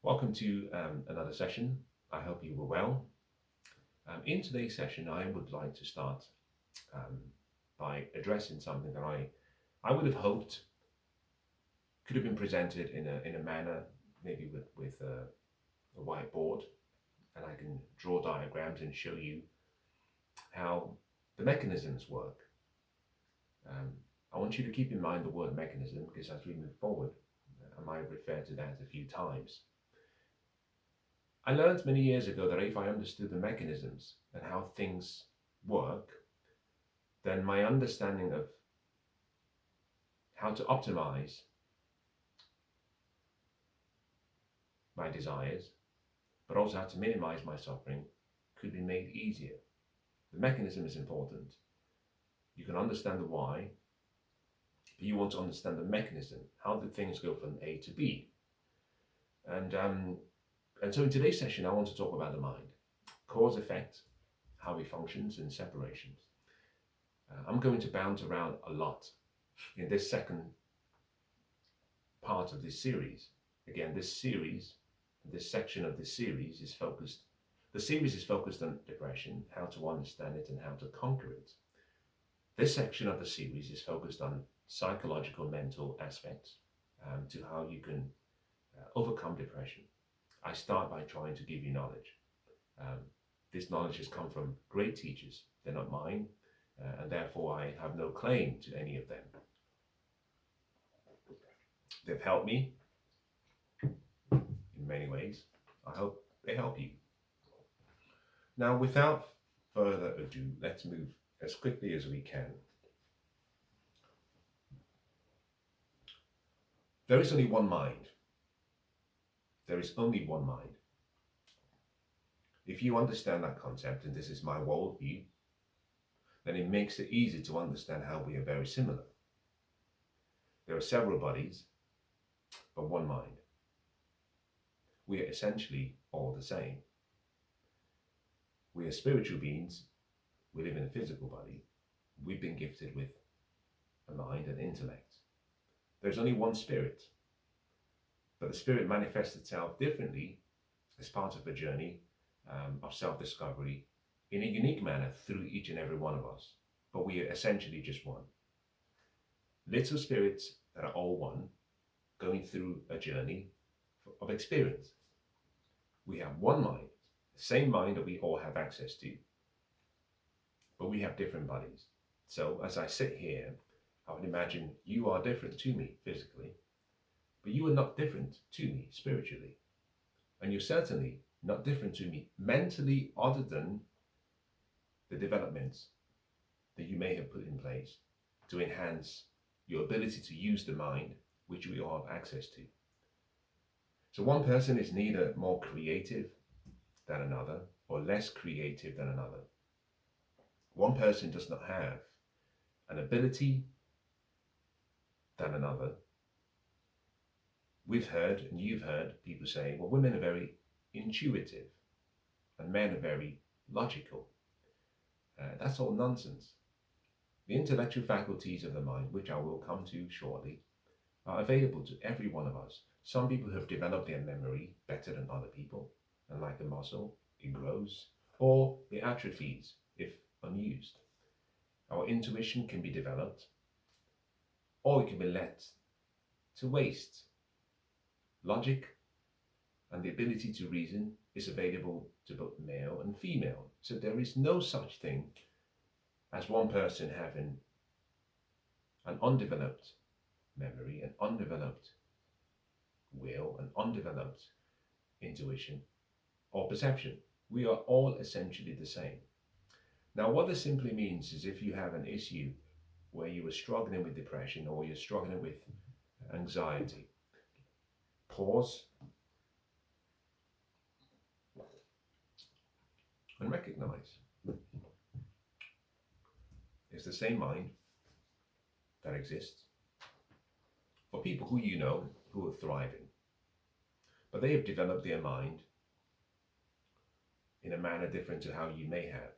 Welcome to another session. I hope you were well. In today's session, I would like to start um, by addressing something that I would have hoped could have been presented in a manner, maybe with a whiteboard, and I can draw diagrams and show you how the mechanisms work. Um, I want you to keep in mind the word mechanism because as we move forward, I might refer to that a few times. I learned many years ago that if I understood the mechanisms and how things work, then my understanding of how to optimize my desires, but also how to minimize my suffering, could be made easier. The mechanism is important. You can understand the why, but you want to understand the mechanism. How do things go from A to B? And so in today's session, I want to talk about the mind, cause effect, how it functions, and separations. I'm going to bounce around a lot in this second part of this series. Again, this section of this series is focused, the series is focused on depression, how to understand it and how to conquer it. This section of the series is focused on psychological, mental aspects to how you can overcome depression. I start by trying to give you knowledge. This knowledge has come from great teachers. They're not mine, and therefore I have no claim to any of them. They've helped me in many ways. I hope they help you. Now, without further ado, let's move as quickly as we can. There is only one mind. There is only one mind. If you understand that concept, and this is my worldview, then it makes it easy to understand how we are very similar. There are several bodies, but one mind. We are essentially all the same. We are spiritual beings. We live in a physical body. We've been gifted with a mind and intellect. There's only one spirit, but the spirit manifests itself differently as part of a journey of self-discovery in a unique manner through each and every one of us. But we are essentially just one. Little spirits that are all one, going through a journey of experience. We have one mind, the same mind that we all have access to, but we have different bodies. So as I sit here, I would imagine you are different to me physically, but you are not different to me spiritually. And you're certainly not different to me mentally, other than the developments that you may have put in place to enhance your ability to use the mind, which we all have access to. So one person is neither more creative than another or less creative than another. One person does not have an ability than another. We've heard, and you've heard, people say, well, women are very intuitive and men are very logical. That's all nonsense. The intellectual faculties of the mind, which I will come to shortly, are available to every one of us. Some people have developed their memory better than other people, and like a muscle, it grows, or it atrophies if unused. Our intuition can be developed, or it can be let to waste. Logic and the ability to reason is available to both male and female. So there is no such thing as one person having an undeveloped memory, an undeveloped will, an undeveloped intuition or perception. We are all essentially the same. Now, what this simply means is if you have an issue where you are struggling with depression or you're struggling with anxiety, pause and recognize it's the same mind that exists for people who you know who are thriving, but they have developed their mind in a manner different to how you may have.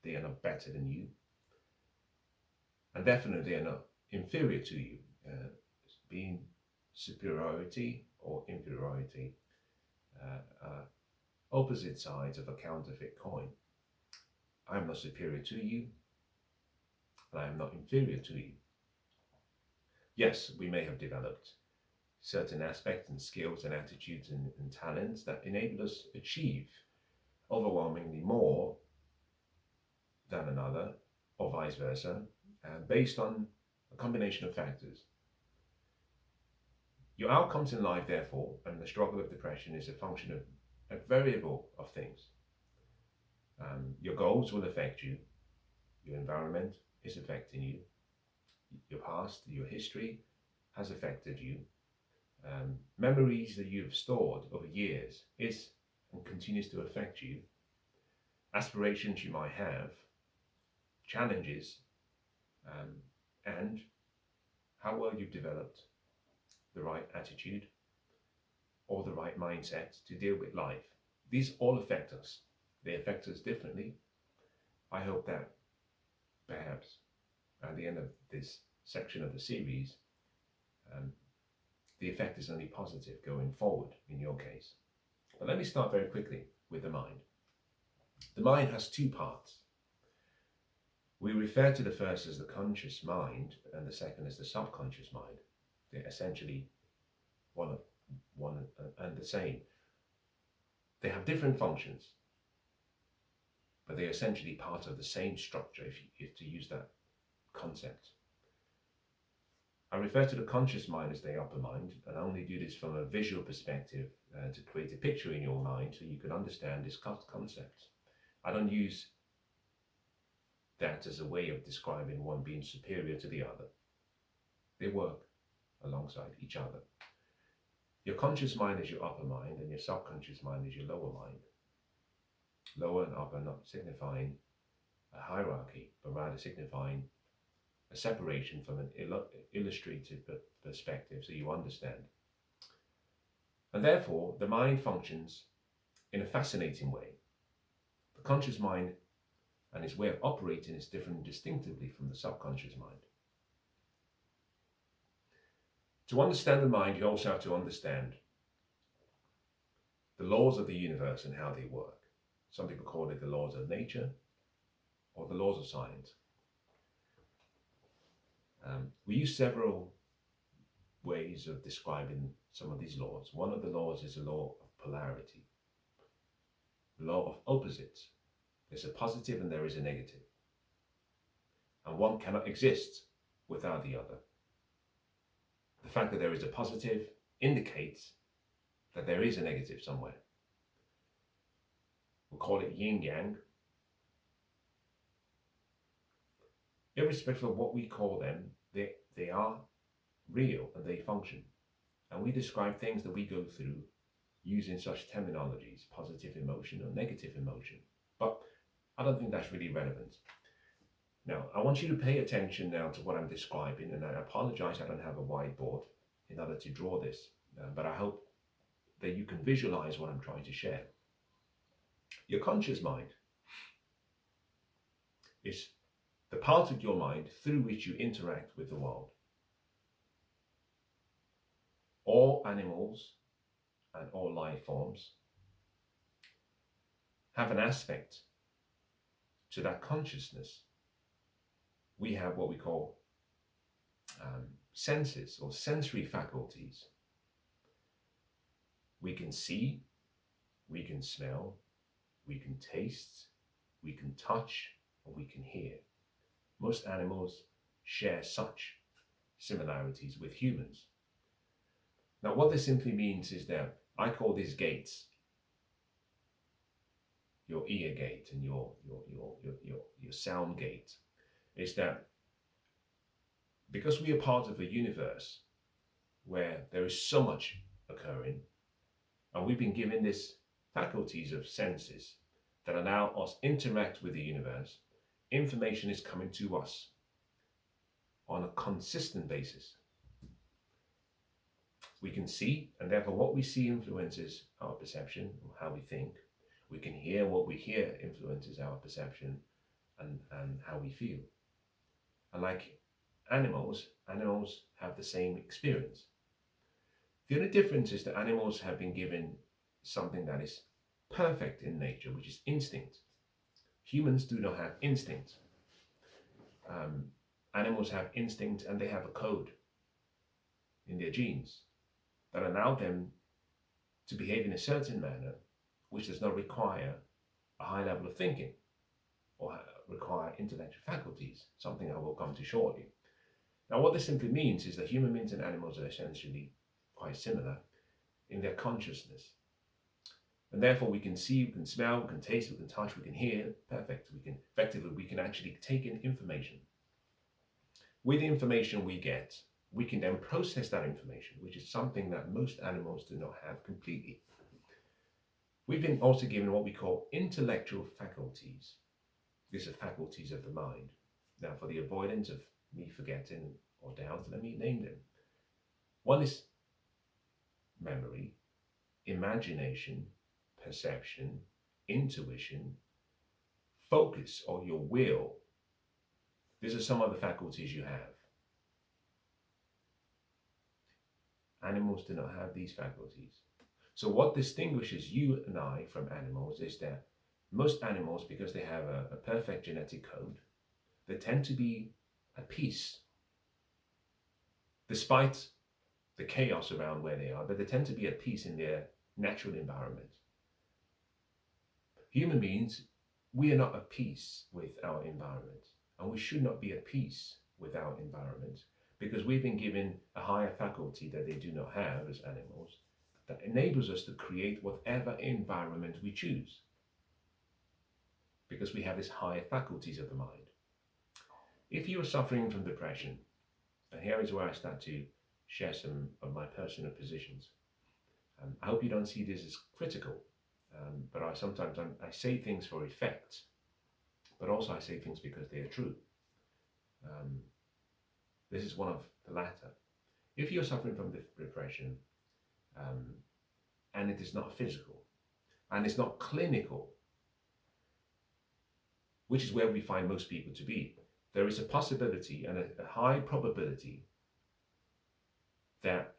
They are not better than you, and definitely they are not inferior to you. Being superiority or inferiority opposite sides of a counterfeit coin. I am not superior to you, and I am not inferior to you. Yes, we may have developed certain aspects and skills and attitudes and talents that enable us to achieve overwhelmingly more than another, or vice versa, based on a combination of factors. Your outcomes in life, therefore, and the struggle of depression is a function of a variable of things. Your goals will affect you. Your environment is affecting you. Your past, your history has affected you. Memories that you've stored over years is and continues to affect you. Aspirations you might have, challenges, and how well you've developed the right attitude or the right mindset to deal with life. These all affect us. They affect us differently. I hope that perhaps at the end of this section of the series, the effect is only positive going forward in your case. But let me start very quickly with the mind. The mind has two parts. We refer to the first as the conscious mind and the second as the subconscious mind. They're essentially one and the same. They have different functions, but they're essentially part of the same structure, if to use that concept. I refer to the conscious mind as the upper mind, and I only do this from a visual perspective to create a picture in your mind so you can understand this concept. I don't use that as a way of describing one being superior to the other. They work alongside each other. Your conscious mind is your upper mind, and your subconscious mind is your lower mind. Lower and upper not signifying a hierarchy, but rather signifying a separation from an illustrative perspective so you understand. And therefore, the mind functions in a fascinating way. The conscious mind and its way of operating is different distinctively from the subconscious mind. To understand the mind, you also have to understand the laws of the universe and how they work. Some people call it the laws of nature or the laws of science. We use several ways of describing some of these laws. One of the laws is the law of polarity, the law of opposites. There's a positive and there is a negative. And one cannot exist without the other. The fact that there is a positive indicates that there is a negative somewhere. We'll call it yin-yang. Irrespective of what we call them, they are real and they function. And we describe things that we go through using such terminologies, positive emotion or negative emotion. But I don't think that's really relevant. Now, I want you to pay attention now to what I'm describing, and I apologize I don't have a whiteboard in order to draw this, but I hope that you can visualize what I'm trying to share. Your conscious mind is the part of your mind through which you interact with the world. All animals and all life forms have an aspect to that consciousness. We have what we call senses or sensory faculties. We can see, we can smell, we can taste, we can touch, or we can hear. Most animals share such similarities with humans. Now, what this simply means is that I call these gates your ear gate and your sound gate, is that because we are part of a universe where there is so much occurring, and we've been given this faculties of senses that allow us interact with the universe, information is coming to us on a consistent basis. We can see, and therefore what we see influences our perception, or how we think. We can hear, what we hear influences our perception and how we feel. And like animals have the same experience. The only difference is that animals have been given something that is perfect in nature, which is instinct. Humans do not have instinct. Animals have instinct, and they have a code in their genes that allow them to behave in a certain manner, which does not require a high level of thinking or require intellectual faculties, something I will come to shortly. Now, what this simply means is that human beings and animals are essentially quite similar in their consciousness. And therefore we can see, we can smell, we can taste, we can touch, we can hear, perfect. We can actually take in information. With the information we get, we can then process that information, which is something that most animals do not have completely. We've been also given what we call intellectual faculties. These are faculties of the mind. Now, for the avoidance of me forgetting or doubt, let me name them. One is memory, imagination, perception, intuition, focus, or your will. These are some of the faculties you have. Animals do not have these faculties. So what distinguishes you and I from animals is that most animals, because they have a perfect genetic code, they tend to be at peace, despite the chaos around where they are, but they tend to be at peace in their natural environment. Human beings, we are not at peace with our environment, and we should not be at peace with our environment, because we've been given a higher faculty that they do not have as animals, that enables us to create whatever environment we choose, because we have these higher faculties of the mind. If you are suffering from depression, and here is where I start to share some of my personal positions. I hope you don't see this as critical, but I say things for effect, but also I say things because they are true. This is one of the latter. If you're suffering from depression, and it is not physical, and it's not clinical, which is where we find most people to be, there is a possibility and a high probability that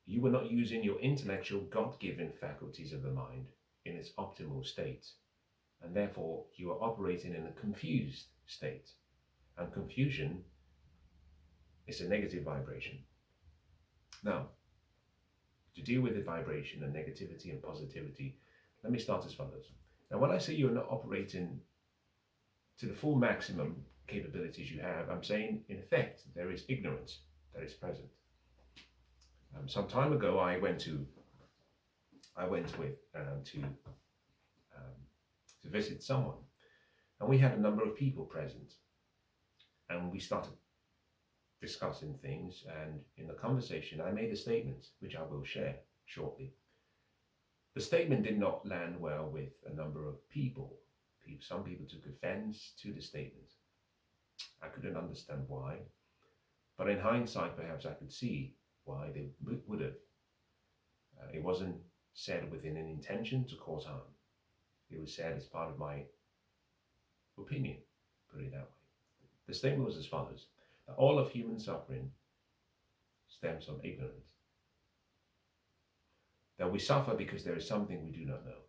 you are not using your intellectual God-given faculties of the mind in its optimal state, and therefore you are operating in a confused state, and confusion is a negative vibration. Now, to deal with the vibration and negativity and positivity, let me start as follows. Now, when I say you're not operating to the full maximum capabilities you have, I'm saying, in effect, there is ignorance that is present. Some time ago, I went to visit someone, and we had a number of people present, and we started discussing things, and in the conversation, I made a statement which I will share shortly. The statement did not land well with a number of people. Some people took offense to the statement. I couldn't understand why, but in hindsight, perhaps I could see why they would have. It wasn't said with an intention to cause harm. It was said as part of my opinion, put it that way. The statement was as follows: that all of human suffering stems from ignorance. That we suffer because there is something we do not know.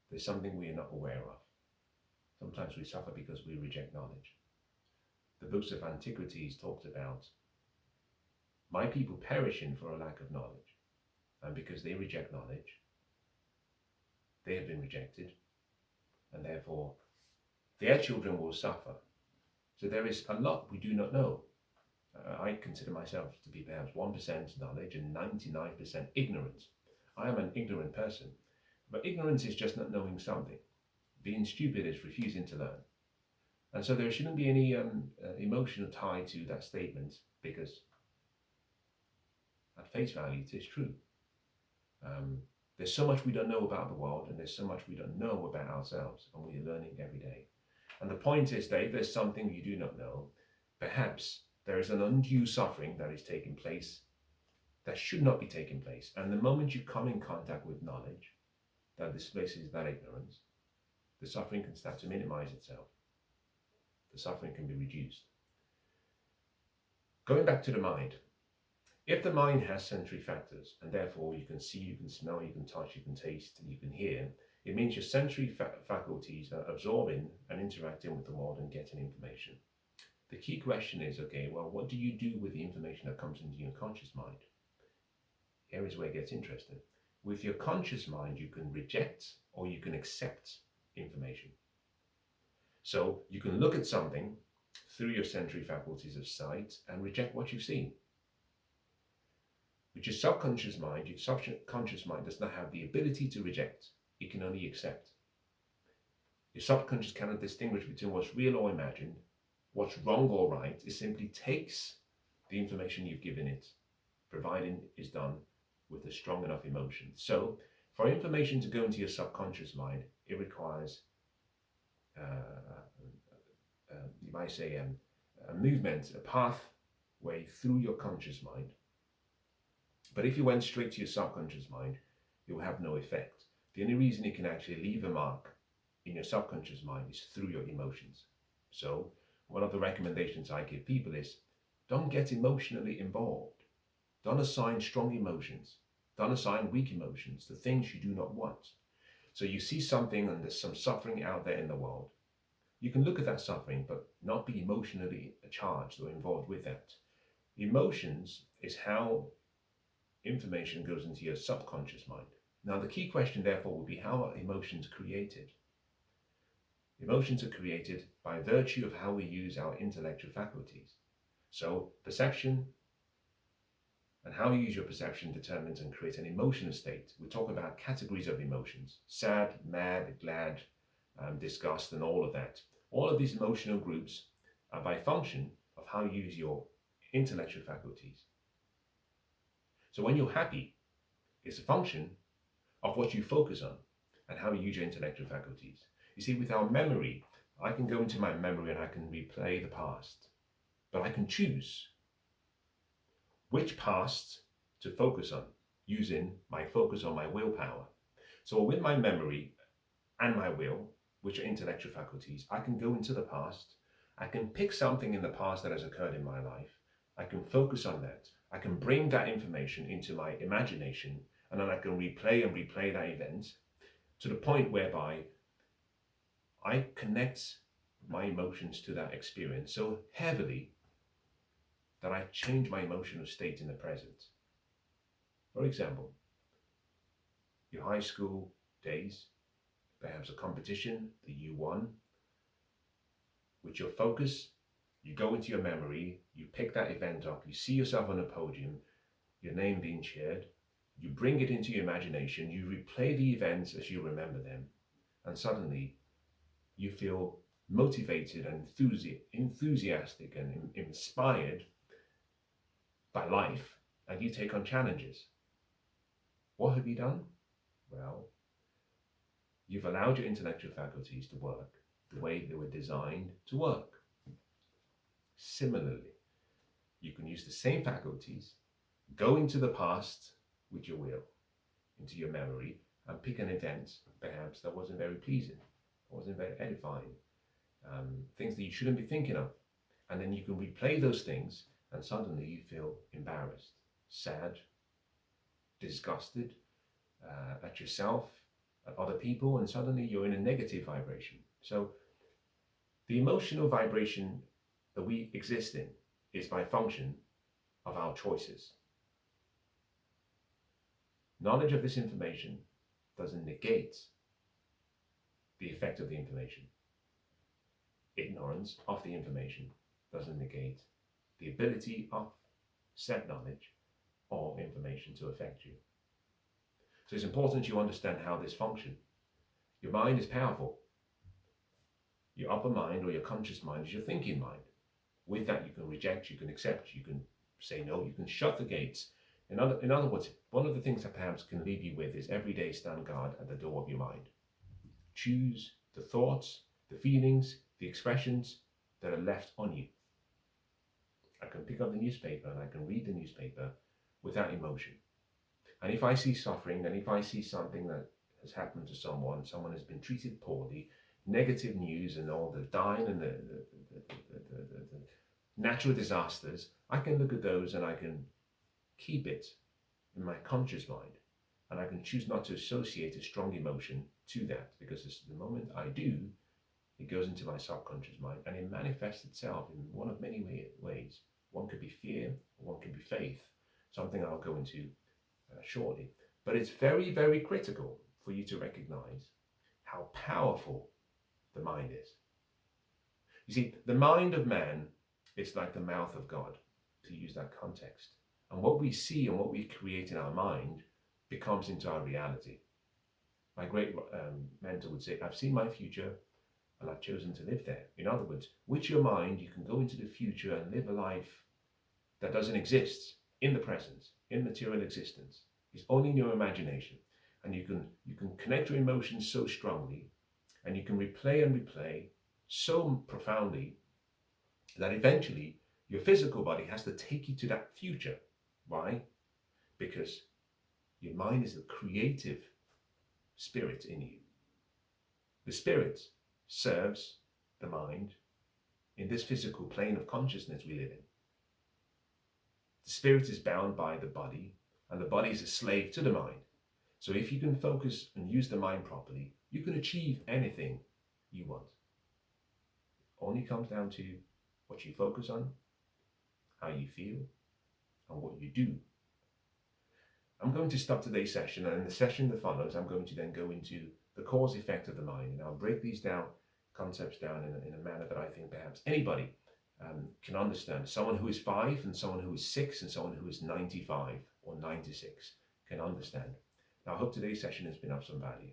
There's something we are not aware of. Sometimes we suffer because we reject knowledge. The books of antiquities talked about my people perishing for a lack of knowledge. And because they reject knowledge, they have been rejected, and therefore their children will suffer. So there is a lot we do not know. I consider myself to be perhaps 1% knowledge and 99% ignorance. I am an ignorant person, but ignorance is just not knowing something. Being stupid is refusing to learn. And so there shouldn't be any emotional tie to that statement, because at face value it is true. There's so much we don't know about the world, and there's so much we don't know about ourselves, and we are learning every day. And the point is that if there's something you do not know, perhaps there is an undue suffering that is taking place that should not be taking place. And the moment you come in contact with knowledge that displaces that ignorance, the suffering can start to minimize itself. The suffering can be reduced. Going back to the mind, If the mind has sensory factors, and therefore you can see, you can smell, you can touch, you can taste, you can hear, it means your sensory faculties are absorbing and interacting with the world and getting information. The key question is, okay, well, what do you do with the information that comes into your conscious mind? Here is where it gets interesting. With your conscious mind, you can reject or you can accept information. So you can look at something through your sensory faculties of sight and reject what you've seen. With your subconscious mind does not have the ability to reject. It can only accept. Your subconscious cannot distinguish between what's real or imagined, what's wrong or right. It simply takes the information you've given it, providing it's done with a strong enough emotion. So for information to go into your subconscious mind, it requires, you might say, a movement, a pathway through your conscious mind. But if you went straight to your subconscious mind, it will have no effect. The only reason it can actually leave a mark in your subconscious mind is through your emotions. So one of the recommendations I give people is, don't get emotionally involved. Don't assign strong emotions. Don't assign weak emotions, the things you do not want. So you see something and there's some suffering out there in the world. You can look at that suffering, but not be emotionally charged or involved with that. Emotions is how information goes into your subconscious mind. Now, the key question, therefore, will be, how are emotions created? Emotions are created by virtue of how we use our intellectual faculties. So, perception and how you use your perception determines and creates an emotional state. We talk about categories of emotions: sad, mad, glad, disgust, and all of that. All of these emotional groups are by function of how you use your intellectual faculties. So when you're happy, it's a function of what you focus on and how you use your intellectual faculties. You see, with our memory, I can go into my memory and I can replay the past, but I can choose which past to focus on using my focus on my willpower. So with my memory and my will, which are intellectual faculties, I can go into the past. I can pick something in the past that has occurred in my life. I can focus on that. I can bring that information into my imagination, and then I can replay that event to the point whereby I connect my emotions to that experience so heavily that I change my emotional state in the present. For example, your high school days, perhaps a competition that you won. With your focus, you go into your memory, you pick that event up, you see yourself on a podium, your name being cheered, you bring it into your imagination, you replay the events as you remember them, and suddenly you feel motivated and enthusiastic and inspired by life, and you take on challenges. What have you done? Well, you've allowed your intellectual faculties to work the way they were designed to work. Similarly, you can use the same faculties, go into the past with your will, into your memory, and pick an event perhaps that wasn't very pleasing, wasn't very edifying, things that you shouldn't be thinking of. And then you can replay those things, and suddenly you feel embarrassed, sad, disgusted at yourself, at other people, and suddenly you're in a negative vibration. So the emotional vibration that we exist in is by function of our choices. Knowledge of this information doesn't negate the effect of the information. Ignorance of the information doesn't negate the ability of said knowledge or information to affect you. So it's important you understand how this functions. Your mind is powerful. Your upper mind or your conscious mind is your thinking mind. With that, you can reject, you can accept, you can say no, you can shut the gates. In other words, one of the things that perhaps can leave you with is every day stand guard at the door of your mind. Choose the thoughts, the feelings, the expressions that are left on you. I can pick up the newspaper and I can read the newspaper without emotion. And if I see suffering, and if I see something that has happened to someone has been treated poorly, negative news and all the dying and the natural disasters, I can look at those and I can keep it in my conscious mind, and I can choose not to associate a strong emotion to that, because the moment I do, it goes into my subconscious mind and it manifests itself in one of many ways. One could be fear, or one could be faith, something I'll go into shortly. But it's very, very critical for you to recognize how powerful the mind is. You see, the mind of man is like the mouth of God, to use that context. And what we see and what we create in our mind becomes into our reality. My great mentor would say, I've seen my future and I've chosen to live there. In other words, with your mind, you can go into the future and live a life that doesn't exist in the present, in material existence. It's only in your imagination. And you can connect your emotions so strongly, and you can replay and replay so profoundly that eventually your physical body has to take you to that future. Why? Because your mind is the creative spirit in you. The spirit serves the mind in this physical plane of consciousness we live in. The spirit is bound by the body, and the body is a slave to the mind. So if you can focus and use the mind properly, you can achieve anything you want. It only comes down to what you focus on, how you feel, and what you do. I'm going to stop today's session, and in the session that follows, I'm going to then go into the cause effect of the mind, and I'll break these concepts down in a manner that I think perhaps anybody can understand. Someone who is 5 and someone who is 6 and someone who is 95 or 96 can understand. Now, I hope today's session has been of some value.